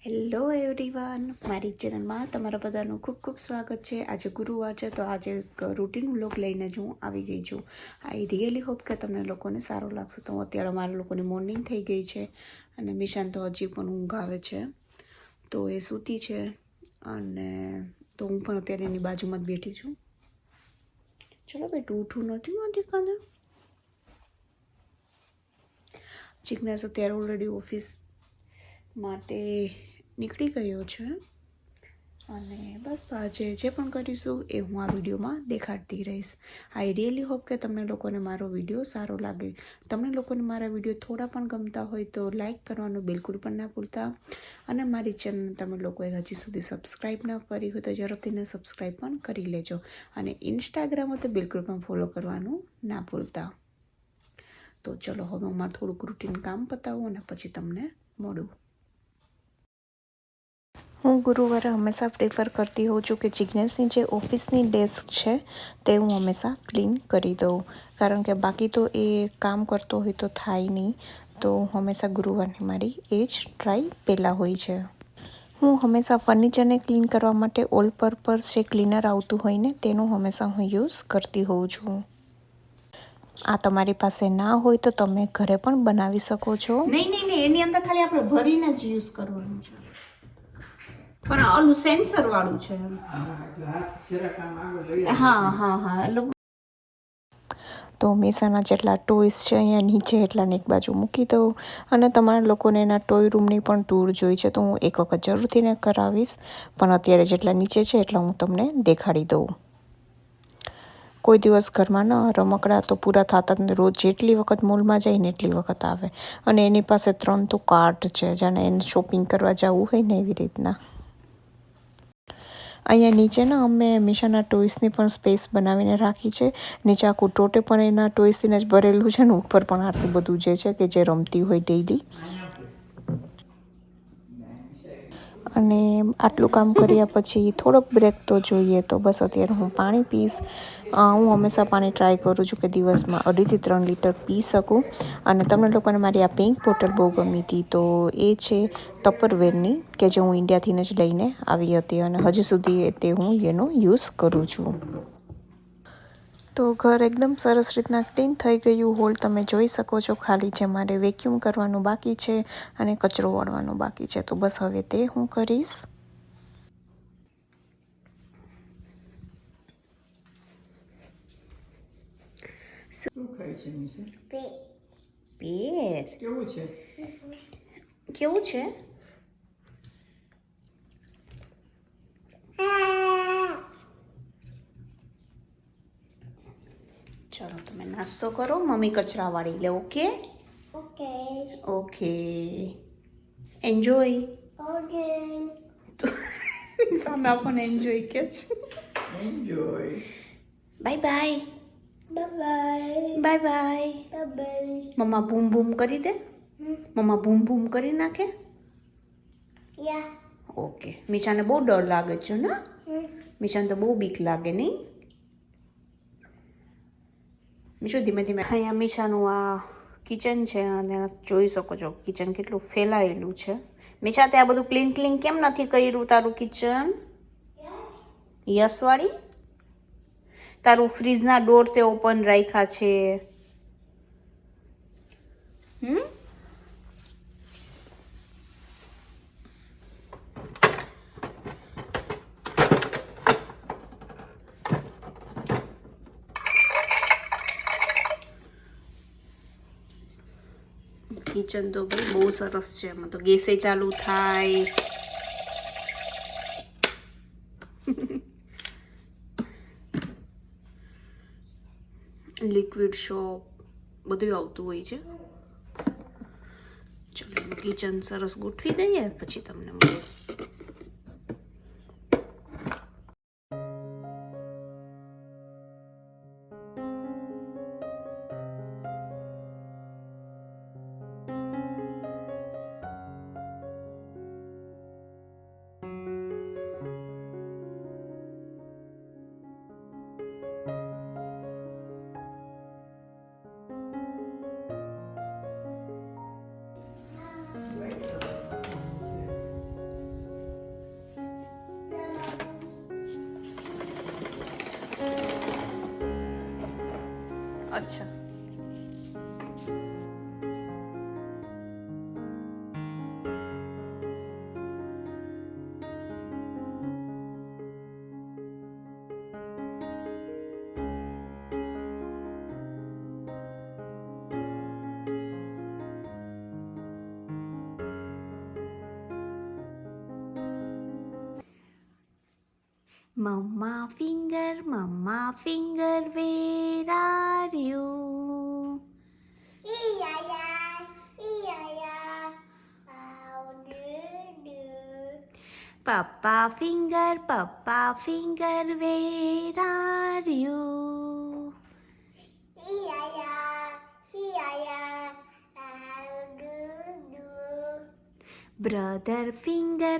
Hello everyone, મારી ચેનલમાં તમારા બધાનું ખૂબ ખૂબ સ્વાગત છે. આજે ગુરુવાર છે તો આજે એક રૂટીન વ્લોગ લઈને જ હું આવી ગઈ છું. આઈ રિયલી હોપ કે તમને લોકોને સારું લાગશે. તો અત્યારે અમારા લોકોની મોર્નિંગ થઈ ગઈ છે અને મિશાન તો હજી પણ ઊંઘ આવે છે, તો એ સૂતી છે અને તો હું પણ અત્યારે એની બાજુમાં જ બેઠી છું. ચલો બેટું, ઉઠું નથી મારી કાને. જિજ્ઞાસ અત્યારે ઓલરેડી ઓફિસ માટે નીકળી ગયો છે અને બસ તો આજે જે પણ કરીશું એ હું આ વિડીયોમાં દેખાડતી રહીશ. આઈ રિયલી હોપ કે તમને લોકોને મારો વિડીયો સારો લાગે. તમને લોકોને મારા વિડીયો થોડા પણ ગમતા હોય તો લાઈક કરવાનું બિલકુલ પણ ના ભૂલતા, અને મારી ચેનલ તમે લોકોએ હજી સુધી સબસ્ક્રાઈબ ન કરી હોય તો ઝડપથીને સબસ્ક્રાઈબ પણ કરી લેજો, અને ઇન્સ્ટાગ્રામ તો બિલકુલ પણ ફોલો કરવાનું ના ભૂલતા. તો ચલો હવે હું મારું થોડુંક રૂટીન કામ પતાવું અને પછી તમને મળું. હું ગુરુવારે હંમેશા પ્રિફર કરતી હોઉં છું કે જિજ્ઞેશની જે ઓફિસની ડેસ્ક છે તે હું હંમેશા ક્લીન કરી દઉં, કારણ કે બાકી તો એ કામ કરતો હોય તો થાય નહીં. તો હંમેશા ગુરુવારની મારી એ જ ટ્રાય પહેલાં હોય છે. હું હંમેશા ફર્નિચરને ક્લીન કરવા માટે ઓલ પર્પઝ જે ક્લીનર આવતું હોય ને તેનું હંમેશા હું યુઝ કરતી હોઉં છું. આ તમારી પાસે ના હોય તો તમે ઘરે પણ બનાવી શકો છો. નહીં, એની અંદર ખાલી આપણે ભરીને જ યુઝ કરવાનું છે, પણ ઓલું સેન્સર વાળું છે. હા. તો મેસાના જેટલા ટોયસ છે અહીંયા નીચે એટલાને એક બાજુ મૂકી દઉં, અને તમારા લોકોને એના ટોય રૂમની પણ ટૂર જોઈ છે તો હું એક વખત જરૂરથી ને કરાવીશ, પણ અત્યારે જેટલા નીચે છે એટલા હું તમને દેખાડી દઉં. કોઈ દિવસ ઘરમાં ન રમકડા તો પૂરા થતા જ, રોજ જેટલી વખત મોલમાં જઈને એટલી વખત આવે, અને એની પાસે 3 તો કાર્ટ છે, જાણે એને શોપિંગ કરવા જવું હોય ને એવી રીતના. અહીંયા નીચે અમે મિશાના ટોયસની પણ સ્પેસ બનાવીને રાખી છે. નીચે આખું ટોટે પણ એના ટોયસથી જ ભરેલું છે ને ઉપર પણ આટલું બધું જે છે કે જે રમતી હોય ડેઈલી. અને આટલું કામ કર્યા પછી થોડોક બ્રેક તો જોઈએ, તો બસ અત્યારે હું પાણી પીશ. હું હંમેશા પાણી ટ્રાય કરું છું કે દિવસમાં 2.5 થી 3 લીટર પી શકું. અને તમને લોકોને મારી આ પિંક બોટલ બહુ ગમી હતી, તો એ છે ટપરવેરની, કે જે હું ઇન્ડિયાથી જ લઈને આવી હતી અને હજી સુધી તે હું એનો યુઝ કરું છું. તો ઘર એકદમ સરસ રીતના ક્લીન થઈ ગયું. હોલ તમે જોઈ શકો છો, ખાલી છે મારે વેક્યુમ કરવાનું બાકી છે અને કચરો વાળવાનો બાકી છે, તો બસ હવે તે હું કરીશ. શું ખાય છે નિશા? પેર. કેવું છે? કેવું છે? ચલો તમે નાસ્તો કરો, મમ્મી કચરા વાળી લે. Okay okay, enjoy. સામે આપણને એન્જોય કે છે. Enjoy. Bye bye. Bye bye. મમ્મા બૂમ બૂમ કરી દે. મમ્મા બૂમ બૂમ કરી નાખે. ઓકે. મીશાને બહુ ડર લાગે છે ને? મીશાને તો બહુ બીક લાગે નહીં? મીશુ ધીમે ધીમે. અહીંયા મીશાનું આ કિચન છે અને જોઈ શકો છો કિચન કેટલું ફેલાયેલું છે. મીશા, તે આ બધું ક્લીન કેમ નથી કર્યું તારું કિચન? યસ વાળી? તારું ફ્રીજના ડોર તે ઓપન રાખ્યા છે. કિચન તો ભાઈ બહુ સરસ છે. એમાં તો ગેસે ચાલુ થાય. લિક્વિડ શોપ બધું આવતું હોય છે. ચલો કિચન સરસ ગોઠવી દઈએ પછી તમને મળું. અચ્છા Mama finger, where are you? Papa finger, where are you? Brother finger,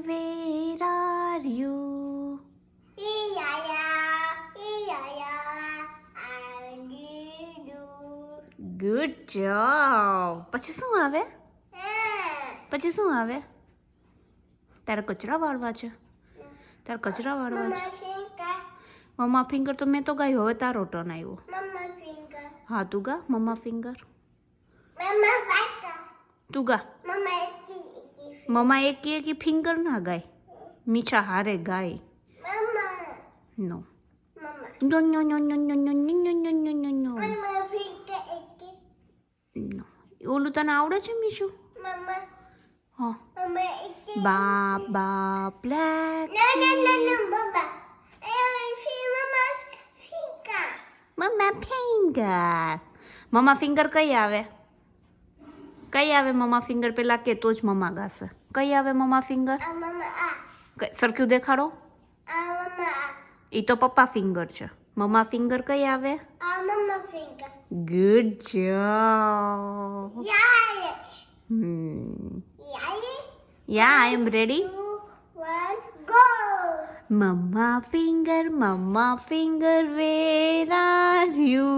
where are you? Good job. પછી શું આવે? પછી શું આવે? તારે કચરા વાળવા છે? તારે કચરા વાળવા છે? મમ્મા ફિંગર તો મેં તો ગાયું, હવે તારો ટર્ન આવ્યો. હા તું ગા મમ્મા ફિંગર. તું ગા. મમ્મા એક ફિંગર ના ગાય, મીઠા હારે ગાય. નો નો નો નો નો નો નો નો નો નો નો નો. ઓલું તને આવડે છે મીઠું? હા. બાપ બ્લેક મમ્મા ફિંગર. મમ્મા ફિંગર કઈ આવે? કઈ આવે મમ્મા ફિંગર? પેલા કે તો જ મમ્મા ગાશે. કઈ આવે મમ્મા ફિંગર? સરખું દેખાડો. એ તો પપ્પા ફિંગર છે. મમ્મા ફિંગર કઈ આવે? Good job. Yeah, I am ready. Mama finger, where are you?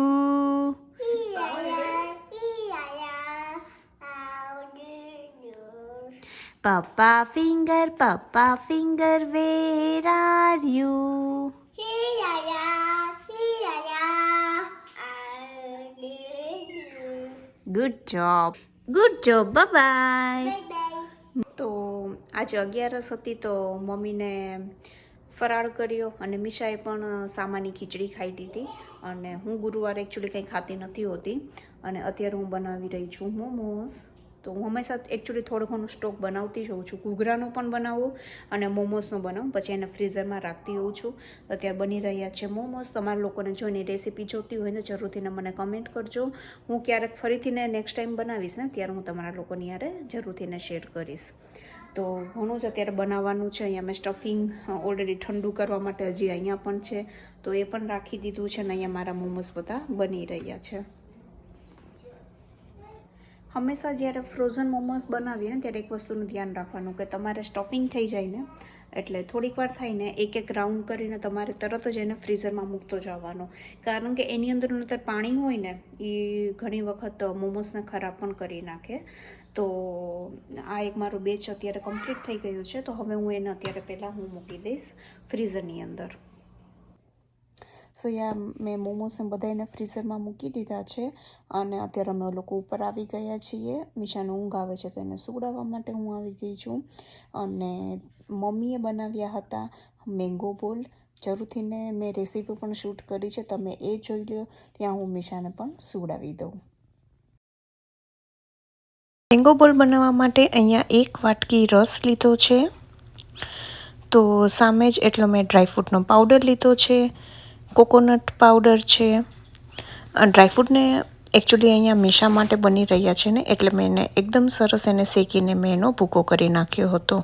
Papa finger, where are you? Good job. Bye bye. તો આજે 11 હતી તો મમ્મીને ફરાળ કર્યો અને મીશાએ પણ સામાની ખીચડી ખાઈ લીધી. અને હું ગુરુવારે એકચ્યુઅલી કંઈ ખાતી નથી હોતી અને અત્યારે હું બનાવી રહી છું મોમોસ. તો હું હંમેશા એકચ્યુઅલી થોડો ઘણો સ્ટોક બનાવતી જ હોઉં છું. ઘૂઘરાનો પણ બનાવું અને મોમોસનો બનાવું, પછી એને ફ્રીઝરમાં રાખતી હોઉં છું. અત્યારે બની રહ્યા છે મોમોસ. તમારા લોકોને જોઈને રેસીપી જોતી હોય ને જરૂરથીને મને કમેન્ટ કરજો. હું ક્યારેક ફરીથીને નેક્સ્ટ ટાઈમ બનાવીશ ને ત્યારે હું તમારા લોકોની યારે જરૂરથીને શેર કરીશ. તો ઘણું જ અત્યારે બનાવવાનું છે. અહીંયા મેં સ્ટફિંગ ઓલરેડી ઠંડુ કરવા માટે હજી અહીંયા પણ છે તો એ પણ રાખી દીધું છે. અને અહીંયા મારા મોમોસ બધા બની રહ્યા છે. હંમેશા જ્યારે ફ્રોઝન મોમોસ બનાવીએ ને ત્યારે એક વસ્તુનું ધ્યાન રાખવાનું કે તમારે સ્ટફિંગ થઈ જાય ને એટલે થોડીક વાર થઈને એક રાઉન્ડ કરીને તમારે તરત જ એને ફ્રીઝરમાં મૂકતો જવાનો. કારણ કે એની અંદર નહીંતર પાણી હોય ને એ ઘણી વખત મોમોસને ખરાબ પણ કરી નાખે. તો આ એક મારું બેચ અત્યારે કમ્પ્લીટ થઈ ગયું છે. તો હવે હું એને અત્યારે પહેલાં હું મૂકી દઈશ ફ્રીઝરની અંદર. સો યા મેં મોમોસને બધા એને ફ્રીઝરમાં મૂકી દીધા છે અને અત્યારે અમે લોકો ઉપર આવી ગયા છીએ. મીશાને ઊંઘ આવે છે તો એને સુવડાવવા માટે હું આવી ગઈ છું. અને મમ્મીએ બનાવ્યા હતા મેંગો બોલ. જરૂરથીને મેં રેસીપી પણ શૂટ કરી છે, તમે એ જોઈ લો. ત્યાં હું મીશાને પણ સુવડાવી દઉં. મેંગો બોલ બનાવવા માટે અહીંયા 1 વાટકી રસ લીધો છે. તો સામે જ એટલો મેં ડ્રાયફ્રૂટનો પાવડર લીધો છે, કોકોનટ પાવડર છે. ડ્રાયફ્રૂટને એકચ્યુઅલી અહીંયા મીશા માટે બની રહ્યા છે ને એટલે મેં એને એકદમ સરસ એને શેકીને મેં એનો ભૂકો કરી નાખ્યો હતો.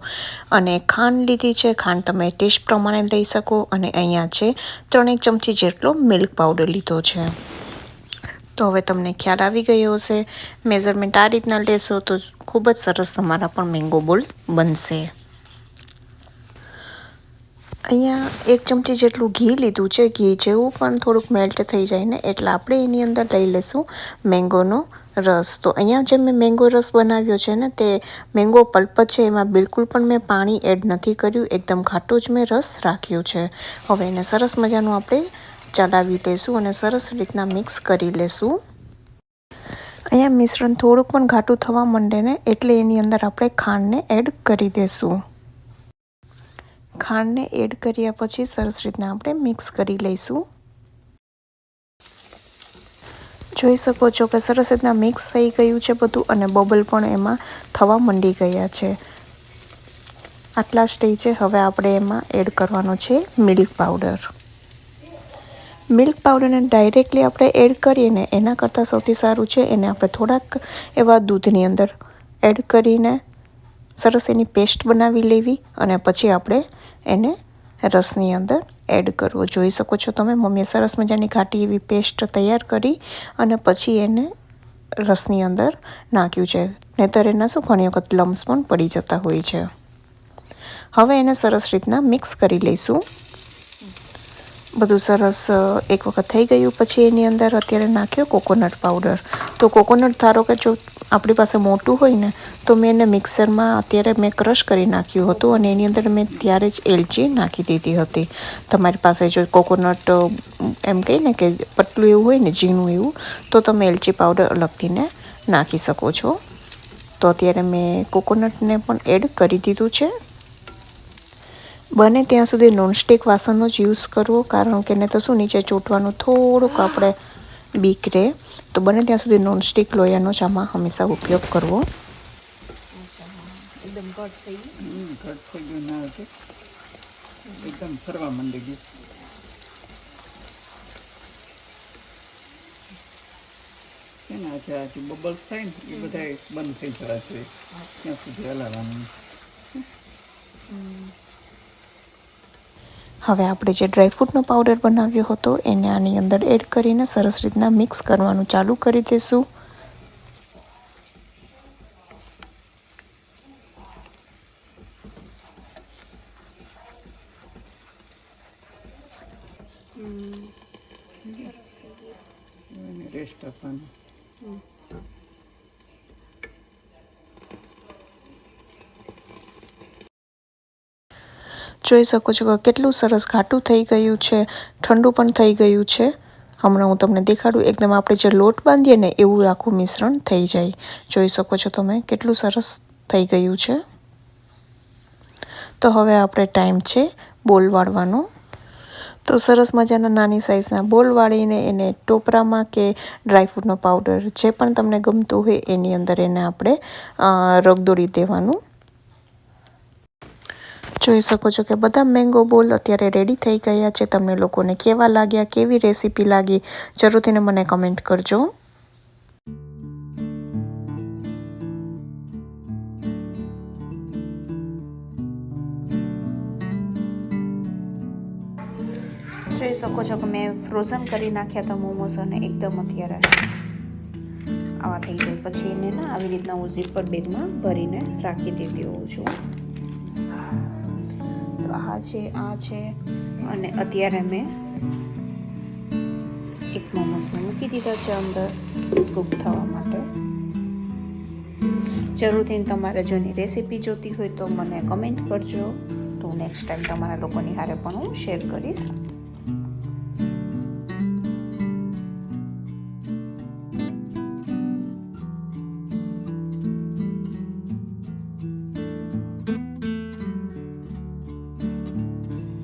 અને ખાંડ લીધી છે. ખાંડ તમે ટેસ્ટ પ્રમાણે લઈ શકો. અને અહીંયા છે 3 ચમચી જેટલો મિલ્ક પાવડર લીધો છે. તો હવે તમને ખ્યાલ આવી ગયો હશે. મેઝરમેન્ટ આ રીતના લેશો તો ખૂબ જ સરસ તમારા પણ મેંગો બોલ બનશે. અહીંયા 1 ચમચી જેટલું ઘી લીધું છે. ઘી જેવું પણ થોડુંક મેલ્ટ થઈ જાય ને એટલે આપણે એની અંદર લઈ લઈશું મેંગોનો રસ. તો અહીંયા જે મેં મેંગો રસ બનાવ્યો છે ને તે મેંગો પલ્પ છે, એમાં બિલકુલ પણ મેં પાણી એડ નથી કર્યું. એકદમ ઘાટું જ મેં રસ રાખ્યું છે. હવે એને સરસ મજાનું આપણે ચલાવી લઈશું અને સરસ રીતના મિક્સ કરી લેશું. અહીંયા મિશ્રણ થોડુંક પણ ઘાટું થવા માંડે ને એટલે એની અંદર આપણે ખાંડને એડ કરી દઈશું. ખાંડને એડ કર્યા પછી સરસ રીતના આપણે મિક્સ કરી લઈશું. જોઈ શકો છો કે સરસ રીતના મિક્સ થઈ ગયું છે બધું અને બબલ પણ એમાં થવા માંડી ગયા છે. આટલા સ્ટેજે હવે આપણે એમાં એડ કરવાનો છે મિલ્ક પાવડર. મિલ્ક પાવડરને ડાયરેક્ટલી આપણે એડ કરીએ ને એના કરતાં સૌથી સારું છે એને આપણે થોડાક એવા દૂધની અંદર એડ કરીને સરસ એની પેસ્ટ બનાવી લેવી અને પછી આપણે એને રસની અંદર એડ કરવો. જોઈ શકો છો તમે મમ્મીએ સરસ મજાની ઘાટી એવી પેસ્ટ તૈયાર કરી અને પછી એને રસની અંદર નાખ્યું છે. નહીંતર એના શું ઘણી વખત લમ્સ પણ પડી જતા હોય છે. હવે એને સરસ રીતના મિક્સ કરી લઈશું. બધું સરસ એક વખત થઈ ગયું પછી એની અંદર અત્યારે નાખ્યો કોકોનટ પાવડર. તો કોકોનટ ધારો કે જો આપણી પાસે મોટું હોય ને તો મેં એને મિક્સરમાં અત્યારે મેં ક્રશ કરી નાખ્યું હતું અને એની અંદર મેં ત્યારે જ એલચી નાખી દીધી હતી. તમારી પાસે જો કોકોનટ એમ કહે ને કે પતલું એવું હોય ને ઝીણું એવું તો તમે એલચી પાવડર અલગથી ને નાખી શકો છો. તો અત્યારે મેં કોકોનટને પણ એડ કરી દીધું છે. બને ત્યાં સુધી નોનસ્ટિક વાસણનો જ યુઝ કરવો કારણ કે એને તો શું નીચે ચોંટવાનું થોડુંક આપણે બીક રહે. તો બને ત્યાં સુધી નોનસ્ટિક લોયાનો જ આમાં હંમેશા ઉપયોગ કરવો. એકદમ ઘટ થઈ ગયું ના છે એકદમ ફરવા માંડી ગયું. છે ને આજે બબલ્સ થાય ને એ બધા બંધ થઈ જવા જોઈએ ત્યાં સુધી હલાવવાનું. હવે આપણે જે ડ્રાયફ્રૂટનો પાવડર બનાવ્યો હતો એને આની અંદર એડ કરીને સરસ રીતના મિક્સ કરવાનું ચાલુ કરી દઈશું. રેસ્ટ આપવાનું. જોઈ શકો છો કે કેટલું સરસ ઘાટું થઈ ગયું છે, ઠંડુ પણ થઈ ગયું છે. હમણાં હું તમને દેખાડું એકદમ આપણે જે લોટ બાંધીએ ને એવું આખું મિશ્રણ થઈ જાય. જોઈ શકો છો તમે કેટલું સરસ થઈ ગયું છે. તો હવે આપણે ટાઈમ છે બોલ વાળવાનો. તો સરસ મજાના નાની સાઇઝના બોલ વાળીને એને ટોપરામાં કે ડ્રાયફ્રૂટનો પાવડર જે પણ તમને ગમતું હોય એની અંદર એને આપણે રગદોળી દેવાનું. જોઈ શકો છો કે બધા મેંગો બોલ અત્યારે રેડી થઈ ગયા છે. તમને લોકોને કેવા લાગ્યા, કેવી રેસીપી લાગી જરૂરથી મને કમેન્ટ કરજો. જોઈ શકો છો કે મેં ફ્રોઝન કરી નાખ્યા હતા મોમોસ અને એકદમ અત્યારે આવા થઈ જાય પછી એને ના આવી રીતના હું ઝીપર બેગમાં ભરીને રાખી દેતી હોઉં છું. તો આ છે અને અત્યારે મેં એક મોમોસ મૂકી દીધા છે અંદર કૂક થવા માટે. જરૂરથી તમારે જો એની રેસીપી જોતી હોય તો મને કમેન્ટ કરજો. તો નેક્સ્ટ ટાઈમ તમારા લોકોની હારે પણ હું શેર કરીશ.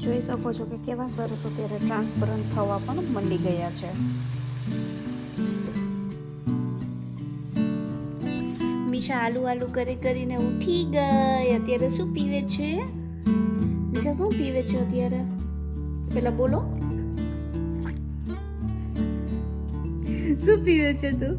જોઈ શકો છો કે કેવા સરસ અત્યારે ટ્રાન્સપરન્ટ થવા પણ મંડી ગયા છે. મીશા આલુ કરીને ઉઠી ગઈ. અત્યારે શું પીવે છે મીશા? શું પીવે છે અત્યારે? પેલા બોલો શું પીવે છે તું?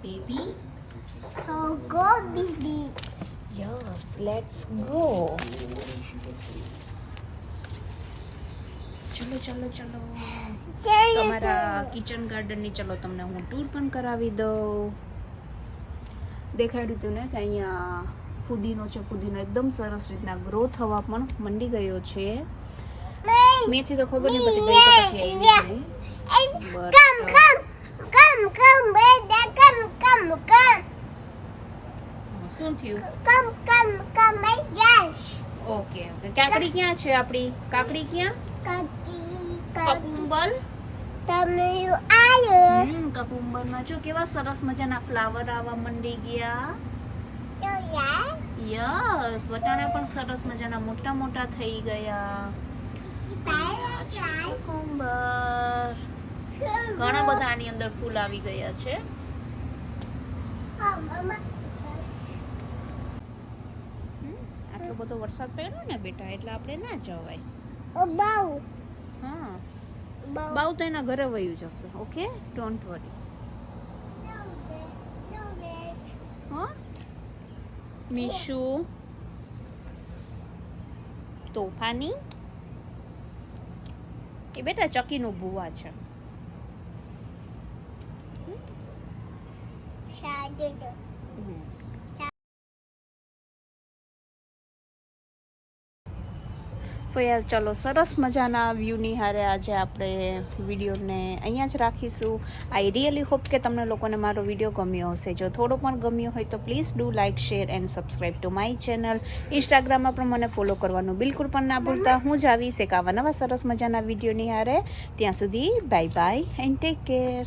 Baby? Oh, go, baby. Yes, let's go. ચલો ચલો ચલો તમારા કિચન ગાર્ડનની ચલો તમને હું ટૂર પણ કરાવી દઉં. દેખાડ્યું હતું ને કે અહીંયા ફુદીનો છે. ફુદીનો એકદમ સરસ રીતના ગ્રો થવા પણ મંડી ગયો છે. મેથી તો ખબર નહીં પછી ગઈ તો પછી આવી ગઈ. શું થયું? Okay okay. કાકડી ક્યાં છે આપણી? કાકડી ક્યાં? કકુંબર. કકુંબરમાં જો કેવા સરસ મજાના ફ્લાવર આવવા મંડી ગયા. યસ, વટાણા પણ સરસ મજાના મોટા મોટા થઈ ગયા. કકુંબર ઘણા બધા આની અંદર ફૂલ આવી ગયા છે. આટલો બધો વરસાદ પડ્યો ને બેટા, એટલે આપણે ના જવાય. હા, બાવ તો એના ઘરે વયું જશે. Okay, don't worry. હા, મીશુ તોફાની એ બેટા ચકીનું ભૂવા છે. સો યાર ચલો, સરસ મજાના વ્યૂની હારે આજે આપણે વિડીયોને અહીંયા જ રાખીશું. આઈ રિયલી હોપ કે તમને લોકોને મારો વિડીયો ગમ્યો હશે. જો થોડો પણ ગમ્યો હોય તો please do like, share and subscribe to my channel. ઇન્સ્ટાગ્રામમાં પણ મને ફોલો કરવાનું બિલકુલ પણ ના ભૂલતા. હું જ આવીશ એક આવા નવા સરસ મજાના વિડીયોની હારે. ત્યાં સુધી bye bye and take care.